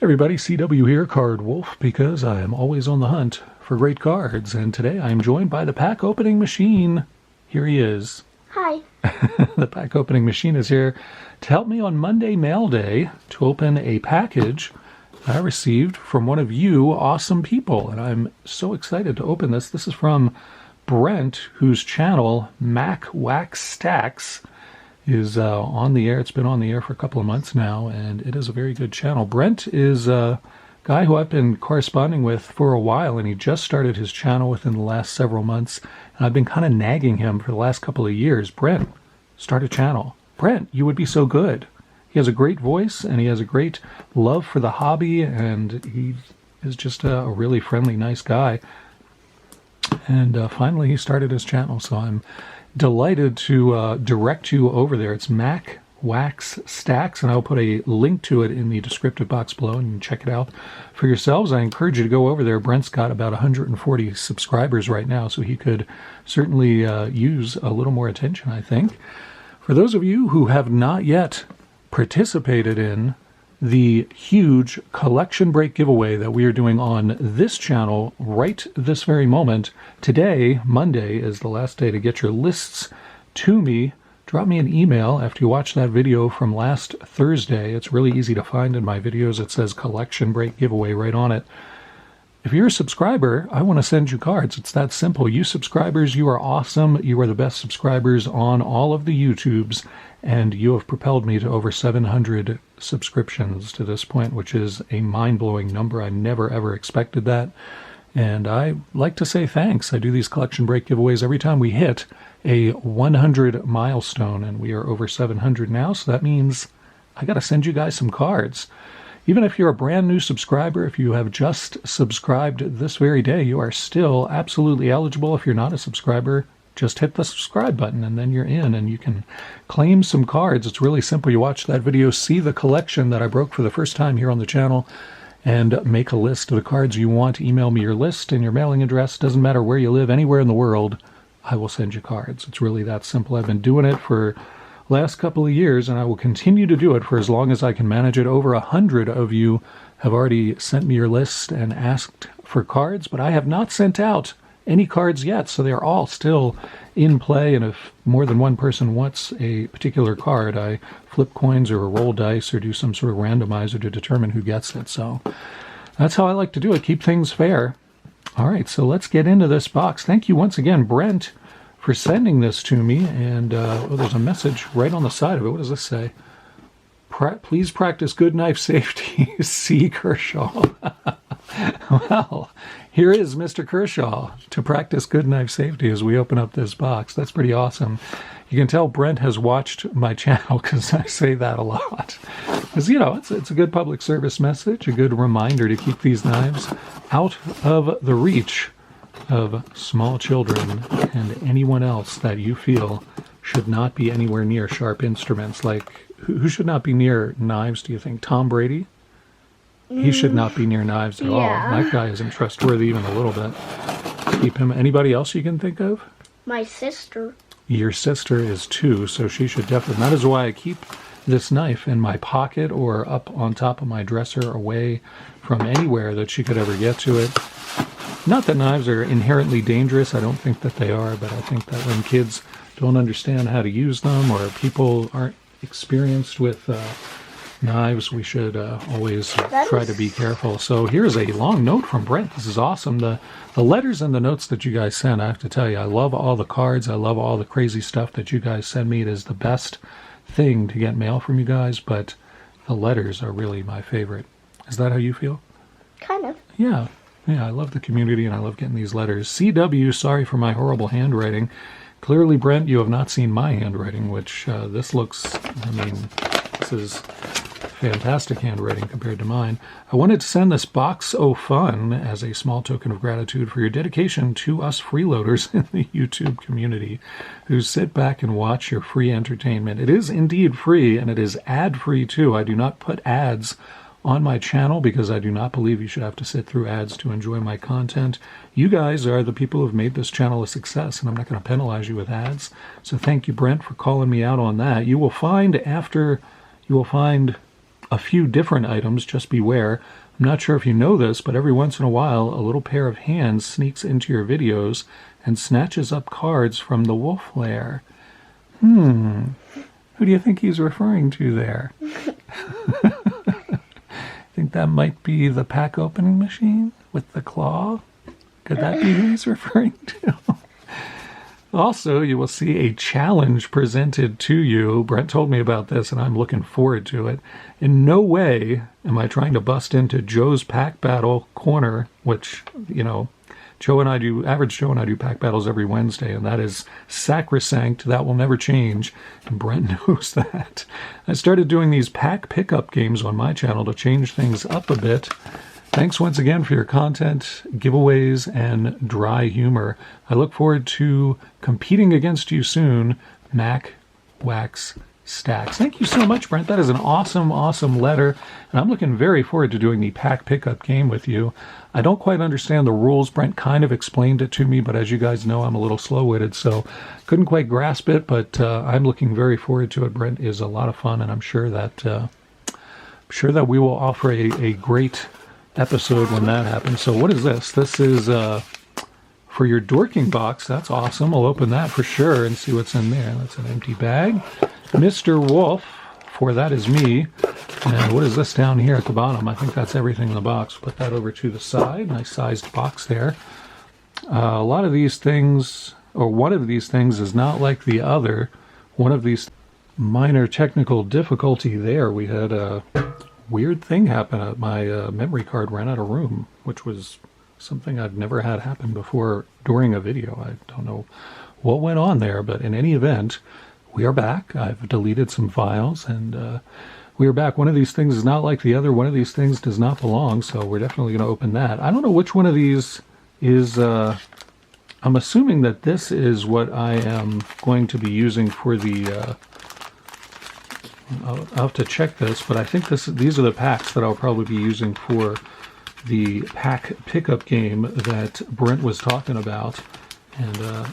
everybody, CW here, Card Wolf, because I am always on the hunt for great cards, and today I am joined by the pack opening machine. Here he is. Hi. The pack opening machine is here to help me on Monday Mailday to open a package I received from one of you awesome people, and I'm so excited to open this. This is from Brent, whose channel, MAC Waxx Stacks, is on the air. It's been on the air for a couple of months now, and it is a very good channel. Brent is a guy who I've been corresponding with for a while, and he just started his channel within the last several months, and I've been kind of nagging him for the last couple of years. Brent, start a channel. Brent, you would be so good. He has a great voice, and he has a great love for the hobby, and he is just a really friendly, nice guy. And finally, he started his channel, so I'm delighted to direct you over there. It's MAC Waxx Stacks, and I'll put a link to it in the descriptive box below, and you can check it out for yourselves. I encourage you to go over there. Brent's got about 140 subscribers right now, so he could certainly use a little more attention, I think. For those of you who have not yet participated in the huge collection break giveaway that we are doing on this channel right this very moment, today, Monday, is the last day to get your lists to me. Drop me an email after you watch that video from last Thursday. It's really easy to find in my videos. It says collection break giveaway right on it. If you're a subscriber, I want to send you cards. It's that simple. You subscribers, you are awesome. You are the best subscribers on all of the YouTubes, and you have propelled me to over 700 subscriptions to this point, which is a mind-blowing number. I never, ever expected that. And I like to say thanks. I do these collection break giveaways every time we hit a 100 milestone, and we are over 700 now, so that means I got to send you guys some cards. Even if you're a brand new subscriber, if you have just subscribed this very day, you are still absolutely eligible. If you're not a subscriber, just hit the subscribe button and then you're in and you can claim some cards. It's really simple. You watch that video, see the collection that I broke for the first time here on the channel, and make a list of the cards you want. Email me your list and your mailing address. Doesn't matter where you live, anywhere in the world, I will send you cards. It's really that simple. I've been doing it for last couple of years, and I will continue to do it for as long as I can manage it. Over 100 of you have already sent me your list and asked for cards, but I have not sent out any cards yet, so they're all still in play, and if more than one person wants a particular card, I flip coins or roll dice or do some sort of randomizer to determine who gets it. So that's how I like to do it, keep things fair. All right, so let's get into this box. Thank you once again, Brent, for sending this to me, and there's a message right on the side of it. What does this say? Please practice good knife safety. C. Kershaw. Well, here is Mr. Kershaw to practice good knife safety as we open up this box. That's pretty awesome. You can tell Brent has watched my channel because I say that a lot. Because, you know, it's a good public service message, a good reminder to keep these knives out of the reach of small children and anyone else that you feel should not be anywhere near sharp instruments. Like, who should not be near knives, do you think? Tom Brady? He should not be near knives at all. That guy isn't trustworthy even a little bit. Keep him. Anybody else you can think of? My sister. Your sister is too, so she should definitely. That is why I keep this knife in my pocket or up on top of my dresser, away from anywhere that she could ever get to it. Not that knives are inherently dangerous. I don't think that they are, but I think that when kids don't understand how to use them or people aren't experienced with knives, we should always try to be careful. So here's a long note from Brent. This is awesome. The letters and the notes that you guys send, I have to tell you, I love all the cards. I love all the crazy stuff that you guys send me. It is the best thing to get mail from you guys, but the letters are really my favorite. Is that how you feel? Kind of. Yeah. Yeah, I love the community, and I love getting these letters. CW, sorry for my horrible handwriting. Clearly, Brent, you have not seen my handwriting, which this looks, I mean, this is fantastic handwriting compared to mine. I wanted to send this box of fun as a small token of gratitude for your dedication to us freeloaders in the YouTube community who sit back and watch your free entertainment. It is indeed free, and it is ad-free, too. I do not put ads on my channel because I do not believe you should have to sit through ads to enjoy my content. You guys are the people who have made this channel a success, and I'm not going to penalize you with ads. So thank you, Brent, for calling me out on that. You will find a few different items. Just beware. I'm not sure if you know this, but every once in a while, a little pair of hands sneaks into your videos and snatches up cards from the wolf lair. Who do you think he's referring to there? Think that might be the pack opening machine with the claw? Could that be who he's referring to? Also, you will see a challenge presented to you. Brent told me about this, and I'm looking forward to it. In no way am I trying to bust into Joe's pack battle corner, which, you know, Average Joe and I do pack battles every Wednesday, and that is sacrosanct. That will never change, and Brent knows that. I started doing these pack pickup games on my channel to change things up a bit. Thanks once again for your content, giveaways, and dry humor. I look forward to competing against you soon. MAC Waxx Stacks. Thank you so much, Brent. That is an awesome, awesome letter, and I'm looking very forward to doing the pack pickup game with you. I don't quite understand the rules. Brent kind of explained it to me, but as you guys know, I'm a little slow-witted, so couldn't quite grasp it, but I'm looking very forward to it. Brent is a lot of fun, and I'm sure that we will offer a great episode when that happens. So what is this? This is for your dorking box. That's awesome. I'll open that for sure and see what's in there. That's an empty bag. Mr. Wolf, for that is me. And what is this down here at the bottom? I think that's everything in the box. Put that over to the side. Nice sized box there. A lot of these things, or one of these things, is not like the other. One of these minor technical difficulty there. We had a weird thing happen. My memory card ran out of room, which was something I've never had happen before during a video. I don't know what went on there, but in any event, we are back. I've deleted some files, and we are back. One of these things is not like the other. One of these things does not belong, so we're definitely going to open that. I don't know which one of these is... I'm assuming that this is what I am going to be using for the... I'll have to check this, but I think these are the packs that I'll probably be using for the pack pickup game that Brent was talking about. And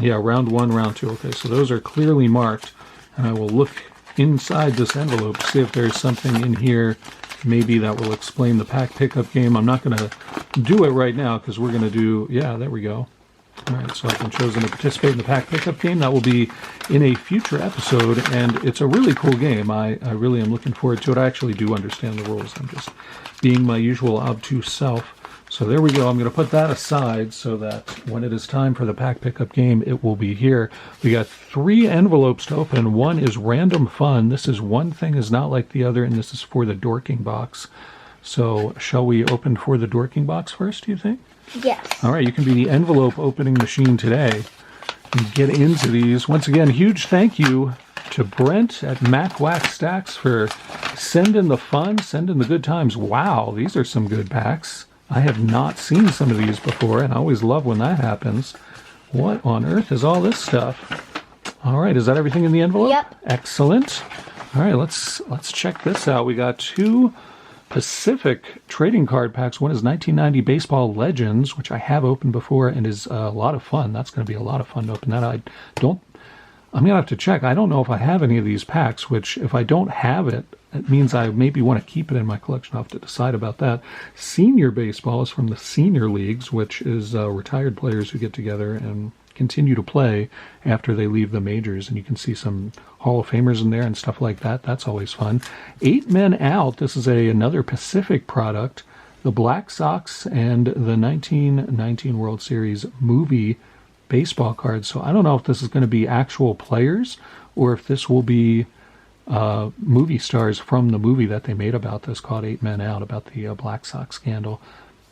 yeah, round 1, round 2. Okay, so those are clearly marked, and I will look inside this envelope to see if there's something in here maybe that will explain the pack pickup game. I'm not going to do it right now because we're going to do... Yeah, there we go. All right, so I've been chosen to participate in the pack pickup game. That will be in a future episode, and it's a really cool game. I really am looking forward to it. I actually do understand the rules. I'm just being my usual obtuse self. So there we go. I'm going to put that aside so that when it is time for the pack pickup game, it will be here. We got 3 envelopes to open. One is random fun. This is one thing is not like the other, and this is for the dorking box. So shall we open for the dorking box first, do you think? Yes. All right, you can be the envelope opening machine today and get into these. Once again, huge thank you to Brent at MAC Waxx Stacks for sending the fun, sending the good times. Wow, these are some good packs. I have not seen some of these before, and I always love when that happens. What on earth is all this stuff? All right, is that everything in the envelope? Yep. Excellent. All right, let's check this out. We got 2 Pacific trading card packs. One is 1990 Baseball Legends, which I have opened before and is a lot of fun. That's going to be a lot of fun to open that. I'm going to have to check. I don't know if I have any of these packs, which if I don't have it, it means I maybe want to keep it in my collection. I'll have to decide about that. Senior Baseball is from the Senior Leagues, which is retired players who get together and continue to play after they leave the majors, and you can see some Hall of Famers in there and stuff like that. That's always fun. 8 Men Out. This is another Pacific product. The Black Sox and the 1919 World Series movie baseball cards. So I don't know if this is going to be actual players or if this will be movie stars from the movie that they made about this called 8 Men Out, about the Black Sox scandal.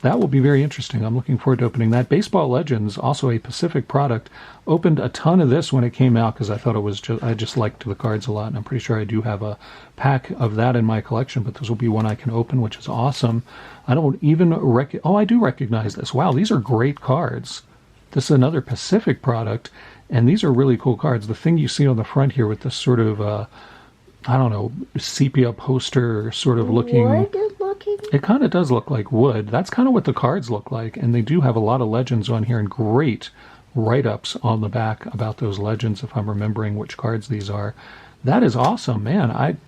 That will be very interesting. I'm looking forward to opening that. Baseball Legends, also a Pacific product. Opened a ton of this when it came out because I thought it was I just liked the cards a lot, and I'm pretty sure I do have a pack of that in my collection, but this will be one I can open, which is awesome. I don't even I do recognize this. Wow, these are great cards. This is another Pacific product, and these are really cool cards. The thing you see on the front here with this sort of, I don't know, sepia poster sort of looking... Wood looking? It kind of does look like wood. That's kind of what the cards look like, and they do have a lot of legends on here and great write-ups on the back about those legends, if I'm remembering which cards these are. That is awesome, man.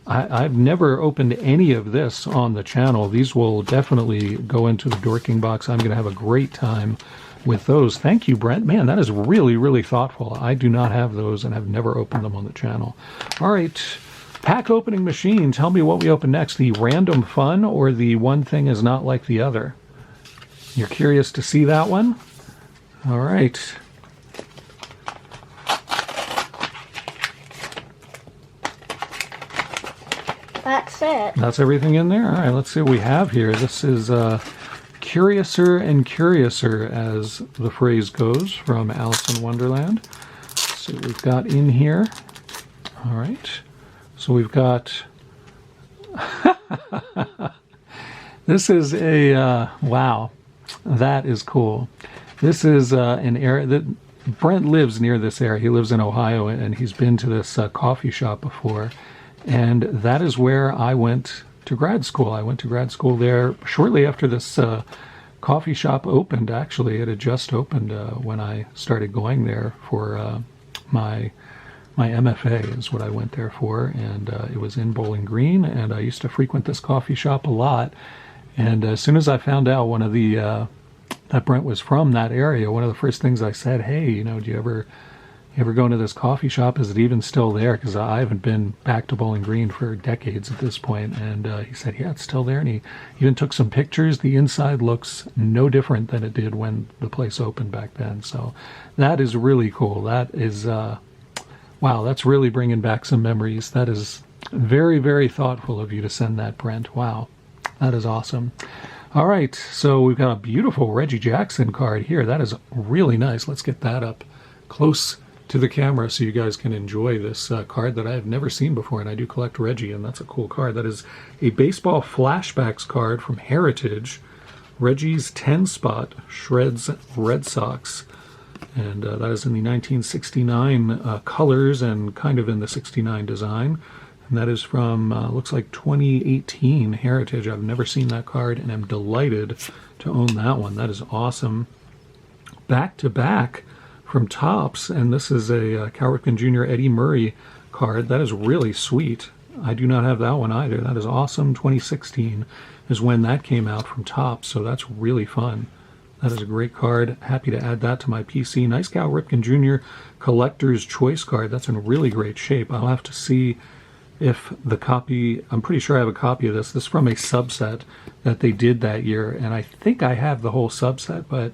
I've never opened any of this on the channel. These will definitely go into the dorking box. I'm going to have a great time with those. Thank you, Brent. Man, that is really, really thoughtful. I do not have those and have never opened them on the channel. All right, pack opening machine. Tell me what we open next, the random fun or the one thing is not like the other? You're curious to see that one? All right. That's it. That's everything in there? All right, let's see what we have here. This is Curiouser and Curiouser, as the phrase goes, from Alice in Wonderland. Let's see what we've got in here. All right. So we've got... This is a... wow. That is cool. This is an area that... Brent lives near this area. He lives in Ohio, and he's been to this coffee shop before. And that is where I went to grad school. I went to grad school there shortly after this coffee shop opened, actually. It had just opened when I started going there for my MFA is what I went there for. And it was in Bowling Green, and I used to frequent this coffee shop a lot. And as soon as I found out that Brent was from that area, one of the first things I said, hey, do you ever go into this coffee shop? Is it even still there? Because I haven't been back to Bowling Green for decades at this point. And he said, yeah, it's still there. And he even took some pictures. The inside looks no different than it did when the place opened back then. So that is really cool. That is, wow, that's really bringing back some memories. That is very, very thoughtful of you to send that, Brent. Wow, that is awesome. All right, so we've got a beautiful Reggie Jackson card here. That is really nice. Let's get that up close to the camera so you guys can enjoy this card that I have never seen before, and I do collect Reggie, and that's a cool card. That is a baseball flashbacks card from Heritage, Reggie's 10-spot Shreds Red Sox, and that is in the 1969 colors and kind of in the 69 design, and that is from, looks like 2018 Heritage. I've never seen that card, and I'm delighted to own that one. That is awesome. Back to back from Topps, and this is a Cal Ripken Jr. Eddie Murray card. That is really sweet. I do not have that one either. That is awesome. 2016 is when that came out from Topps, so that's really fun. That is a great card. Happy to add that to my PC. Nice Cal Ripken Jr. Collector's Choice card. That's in really great shape. I'll have to see if the copy, I'm pretty sure I have a copy of this. This is from a subset that they did that year, and I think I have the whole subset, but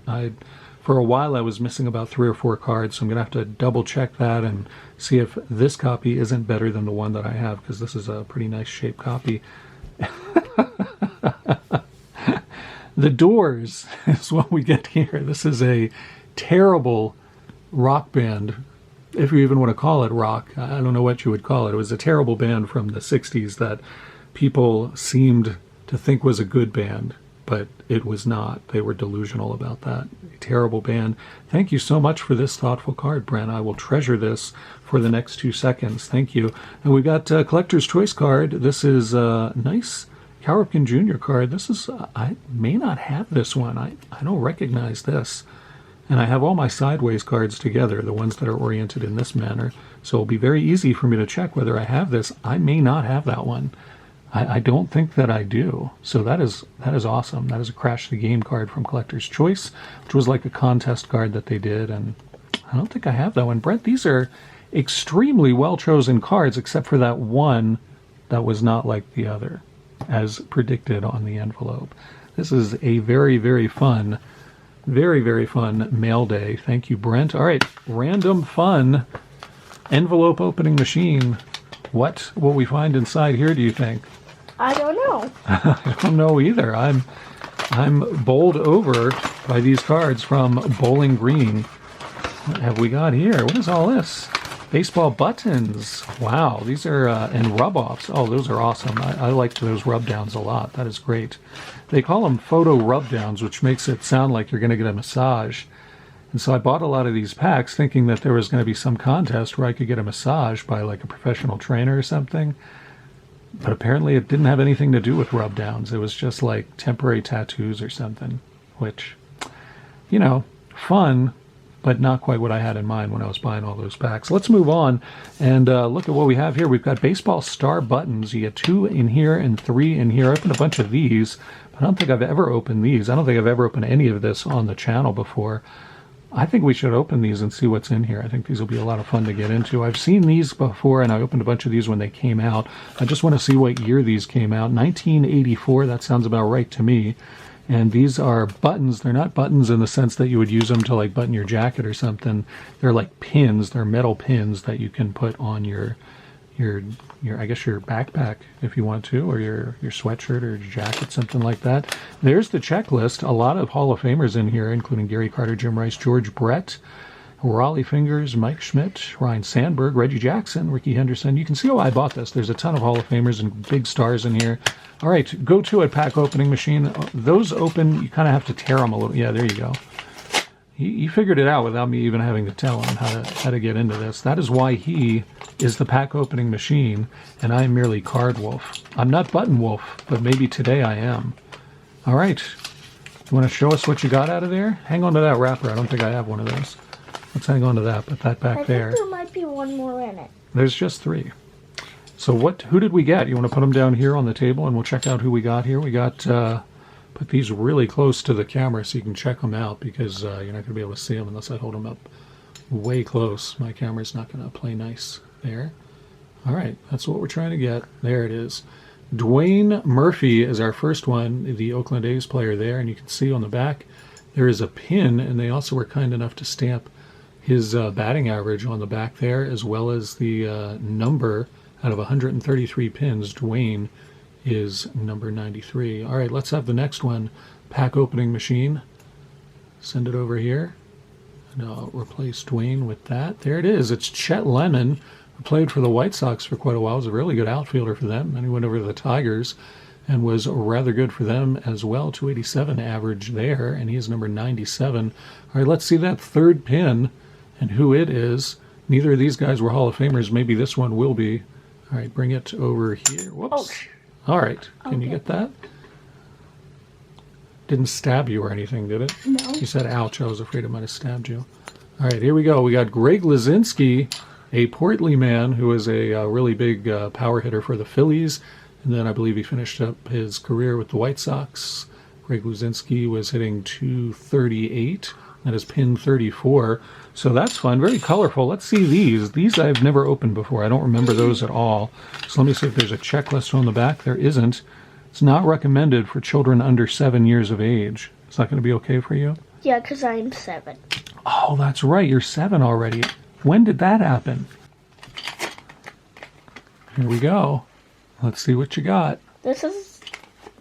for a while I was missing about 3 or 4 cards, so I'm going to have to double check that and see if this copy isn't better than the one that I have, because this is a pretty nice shaped copy. The Doors is what we get here. This is a terrible rock band, if you even want to call it rock. I don't know what you would call it. It was a terrible band from the 60s that people seemed to think was a good band, but it was not. They were delusional about that. A terrible band. Thank you so much for this thoughtful card, Brent. I will treasure this for the next 2 seconds. Thank you. And we got a Collector's Choice card. This is a nice Cal Ripken Jr. card. This is, I may not have this one. I don't recognize this. And I have all my sideways cards together, the ones that are oriented in this manner. So it'll be very easy for me to check whether I have this. I may not have that one. I don't think that I do. So that is awesome. That is a Crash the Game card from Collector's Choice, which was like a contest card that they did, and I don't think I have that one. Brent, these are extremely well-chosen cards, except for that one that was not like the other, as predicted on the envelope. This is a very, very fun mail day. Thank you, Brent. All right, random fun envelope opening machine. What will we find inside here, do you think? I don't know. I don't know either. I'm bowled over by these cards from Bowling Green. What have we got here? What is all this? Baseball buttons. Wow, these are, and rub-offs. Oh, those are awesome. I like those rub-downs a lot. That is great. They call them photo rub-downs, which makes it sound like you're going to get a massage. And so I bought a lot of these packs thinking that there was going to be some contest where I could get a massage by like a professional trainer or something. But apparently it didn't have anything to do with rub-downs. It was just like temporary tattoos or something, which, fun, but not quite what I had in mind when I was buying all those packs. Let's move on and look at what we have here. We've got baseball star buttons. You get 2 in here and 3 in here. I opened a bunch of these, but I don't think I've ever opened these. I don't think I've ever opened any of this on the channel before. I think we should open these and see what's in here. I think these will be a lot of fun to get into. I've seen these before, and I opened a bunch of these when they came out. I just want to see what year these came out. 1984, that sounds about right to me. And these are buttons. They're not buttons in the sense that you would use them to like button your jacket or something. They're like pins. They're metal pins that you can put on your I guess your backpack if you want to, or your sweatshirt or your jacket, something like that. There's the checklist. A lot of Hall of Famers in here, including Gary Carter, Jim Rice, George Brett, Raleigh Fingers, Mike Schmidt, Ryan Sandberg, Reggie Jackson, Ricky Henderson. You can see why I bought this. There's a ton of Hall of Famers and big stars in here. All right, go to it, pack opening machine. Those open, you kind of have to tear them a little. Yeah, there you go. He figured it out without me even having to tell him how to get into this. That is why he is the pack opening machine, and I am merely card wolf. I'm not button wolf, but maybe today I am. All right. You want to show us what you got out of there? Hang on to that wrapper. I don't think I have one of those. Let's hang on to that. Put that back there. I think there might be one more in it. There's just 3. So who did we get? You want to put them down here on the table, and we'll check out who we got here. We got... put these really close to the camera so you can check them out, because you're not going to be able to see them unless I hold them up way close. My camera's not going to play nice there. All right, that's what we're trying to get. There it is. Dwayne Murphy is our first one, the Oakland A's player there, and you can see on the back there is a pin, and they also were kind enough to stamp his batting average on the back there, as well as the number out of 133 pins. Dwayne is number 93. All right, let's have the next one. Pack opening machine. Send it over here. And I'll replace Dwayne with that. There it is. It's Chet Lemon, who played for the White Sox for quite a while. Was a really good outfielder for them. Then he went over to the Tigers and was rather good for them as well. 287 average there, and he is number 97. All right, let's see that third pin and who it is. Neither of these guys were Hall of Famers. Maybe this one will be. All right, bring it over here. Whoops. Oh. All right, can you get that? Didn't stab you or anything, did it? No. You said ouch, I was afraid it might have stabbed you. All right, here we go. We got Greg Luzinski, a portly man who is a really big power hitter for the Phillies. And then I believe he finished up his career with the White Sox. Greg Luzinski was hitting 238. That is pin 34. So that's fun. Very colorful. Let's see these. These I've never opened before. I don't remember those at all. So let me see if there's a checklist on the back. There isn't. It's not recommended for children under 7 years of age. Is that going to be okay for you? Yeah, because I'm 7. Oh, that's right. You're 7 already. When did that happen? Here we go. Let's see what you got. This is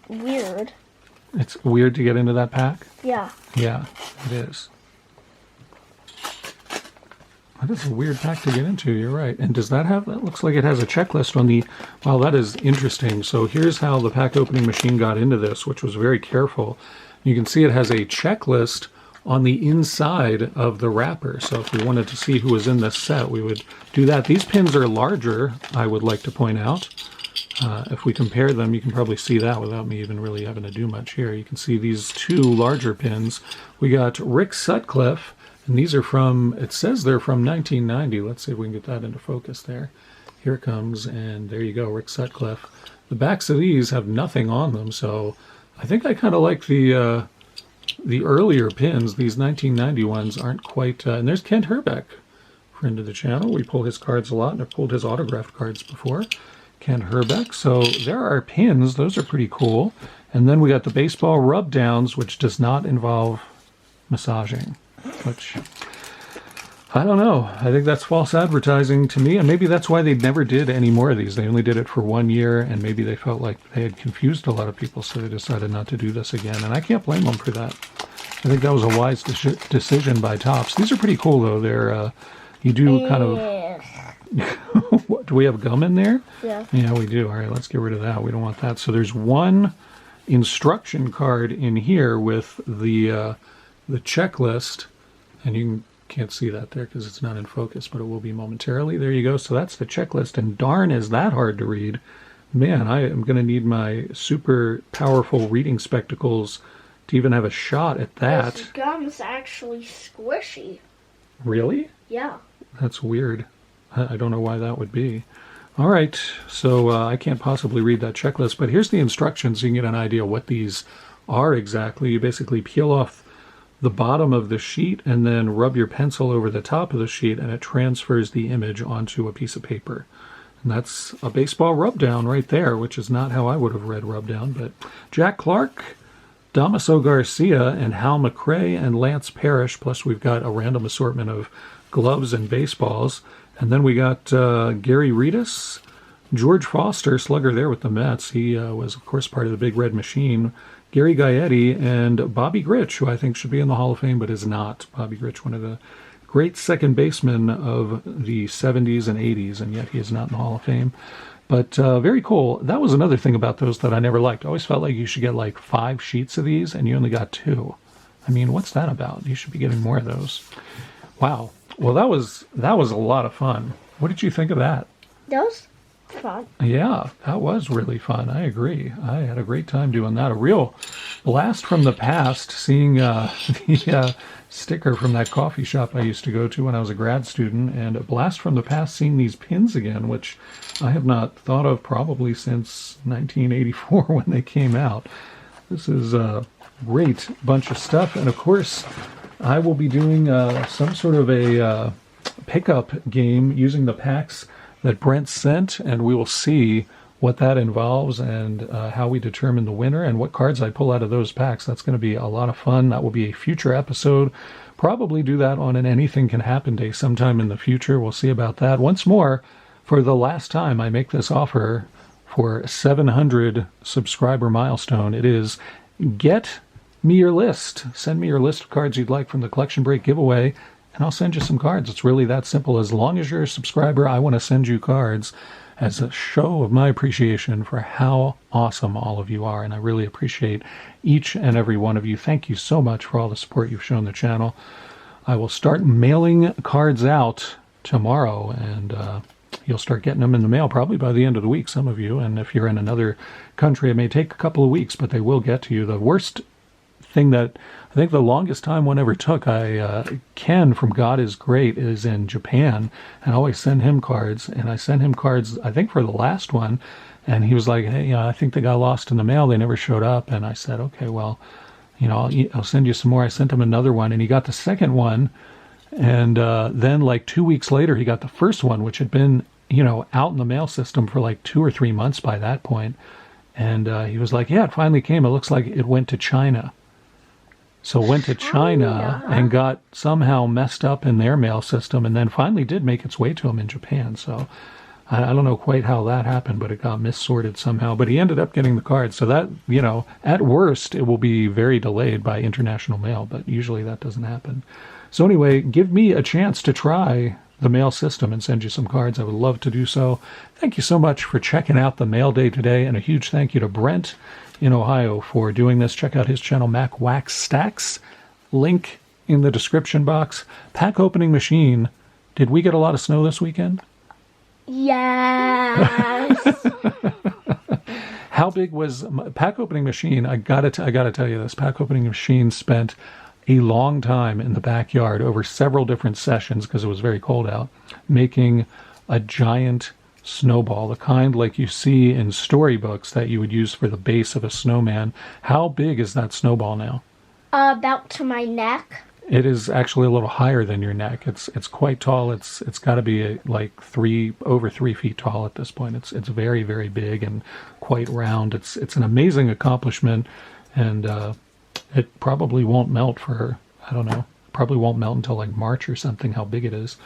weird. It's weird to get into that pack? Yeah. Yeah, it is. That is a weird pack to get into, you're right. And does that looks like it has a checklist on the, wow, that is interesting. So here's how the pack opening machine got into this, which was very careful. You can see it has a checklist on the inside of the wrapper. So if we wanted to see who was in this set, we would do that. These pins are larger, I would like to point out. If we compare them, you can probably see that without me even really having to do much here. You can see these 2 larger pins. We got Rick Sutcliffe, and these are from, it says they're from 1990. Let's see if we can get that into focus there. Here it comes, and there you go, Rick Sutcliffe. The backs of these have nothing on them, so I think I kind of like the earlier pins. These 1990 ones aren't quite, and there's Kent Herbeck, friend of the channel. We pull his cards a lot, and I've pulled his autographed cards before. Kent Herbeck. So there are pins. Those are pretty cool. And then we got the baseball rub downs, which does not involve massaging, which I don't know. I think that's false advertising to me, and maybe that's why they never did any more of these. They only did it for 1 year, and maybe they felt like they had confused a lot of people, so they decided not to do this again, and I can't blame them for that. I think that was a wise decision by Topps. These are pretty cool, though. They're you do kind of... What, do we have gum in there? Yeah. Yeah, we do. All right, let's get rid of that. We don't want that. So there's one instruction card in here with the checklist, and you can't see that there because it's not in focus, but it will be momentarily. There you go. So that's the checklist, and darn is that hard to read. Man, I am going to need my super powerful reading spectacles to even have a shot at that. This gum's actually squishy. Really? Yeah. That's weird. I don't know why that would be. All right, so I can't possibly read that checklist, but here's the instructions so you can get an idea what these are exactly. You basically peel off the bottom of the sheet and then rub your pencil over the top of the sheet, and it transfers the image onto a piece of paper. And that's a baseball rub down right there, which is not how I would have read rub down, but Jack Clark, Damaso Garcia, and Hal McRae, and Lance Parrish, plus we've got a random assortment of gloves and baseballs. And then we got Gary Redus, George Foster, slugger there with the Mets. He was, of course, part of the Big Red Machine. Gary Gaetti and Bobby Grich, who I think should be in the Hall of Fame but is not. Bobby Grich, one of the great second basemen of the 70s and 80s, and yet he is not in the Hall of Fame. But very cool. That was another thing about those that I never liked. I always felt like you should get like 5 sheets of these, and you only got 2. I mean, what's that about? You should be getting more of those. Wow. Well, that was a lot of fun. What did you think of that? That was fun. Yeah, that was really fun. I agree. I had a great time doing that. A real blast from the past, seeing the sticker from that coffee shop I used to go to when I was a grad student, and a blast from the past seeing these pins again, which I have not thought of probably since 1984 when they came out. This is a great bunch of stuff, and of course, I will be doing some sort of a pickup game using the packs that Brent sent, and we will see what that involves and how we determine the winner and what cards I pull out of those packs. That's going to be a lot of fun. That will be a future episode. Probably do that on an Anything Can Happen Day sometime in the future. We'll see about that. Once more, for the last time I make this offer for 700 subscriber milestone, it is get me your list. Send me your list of cards you'd like from the Collection Break giveaway, and I'll send you some cards. It's really that simple. As long as you're a subscriber, I want to send you cards as a show of my appreciation for how awesome all of you are, and I really appreciate each and every one of you. Thank you so much for all the support you've shown the channel. I will start mailing cards out tomorrow, and you'll start getting them in the mail probably by the end of the week, some of you, and if you're in another country, it may take a couple of weeks, but they will get to you. The worst thing that I think the longest time one ever took, Ken from God is Great is in Japan, and I always send him cards, and I sent him cards, I think, for the last one, and he was like, hey, I think they got lost in the mail, they never showed up, and I said, okay, well, I'll send you some more. I sent him another one, and he got the second one, and then like 2 weeks later, he got the first one, which had been, out in the mail system for like 2 or 3 months by that point, and he was like, yeah, it finally came. It looks like it went to China. So went to China and got somehow messed up in their mail system, and then finally did make its way to him in Japan. So I don't know quite how that happened, but it got missorted somehow. But he ended up getting the card. So that, at worst, it will be very delayed by international mail, but usually that doesn't happen. So anyway, give me a chance to try the mail system and send you some cards. I would love to do so. Thank you so much for checking out the mail day today, and a huge thank you to Brent in Ohio for doing this. Check out his channel, MAC Waxx Stacks. Link in the description box. Pack opening machine. Did we get a lot of snow this weekend? Yes. How big was pack opening machine? I gotta tell you this. Pack opening machine spent a long time in the backyard over several different sessions because it was very cold out, making a giant snowball, the kind like you see in storybooks that you would use for the base of a snowman. How big is that snowball now? About to my neck. It is actually a little higher than your neck. It's quite tall. It's got to be like over 3 feet tall at this point. It's very, very big and quite round. It's an amazing accomplishment, and it probably won't melt for, I don't know, probably won't melt until like March or something, how big it is.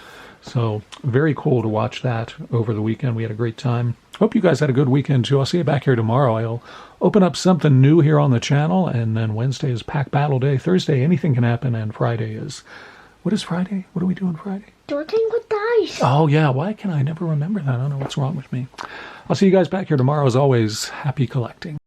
So very cool to watch that over the weekend. We had a great time. Hope you guys had a good weekend too. I'll see you back here tomorrow. I'll open up something new here on the channel, and then Wednesday is Pack Battle Day. Thursday, Anything Can Happen, and Friday is, what is Friday? What are we doing Friday? Dorking with dice. Oh yeah, why can I never remember that? I don't know what's wrong with me. I'll see you guys back here tomorrow. As always, happy collecting.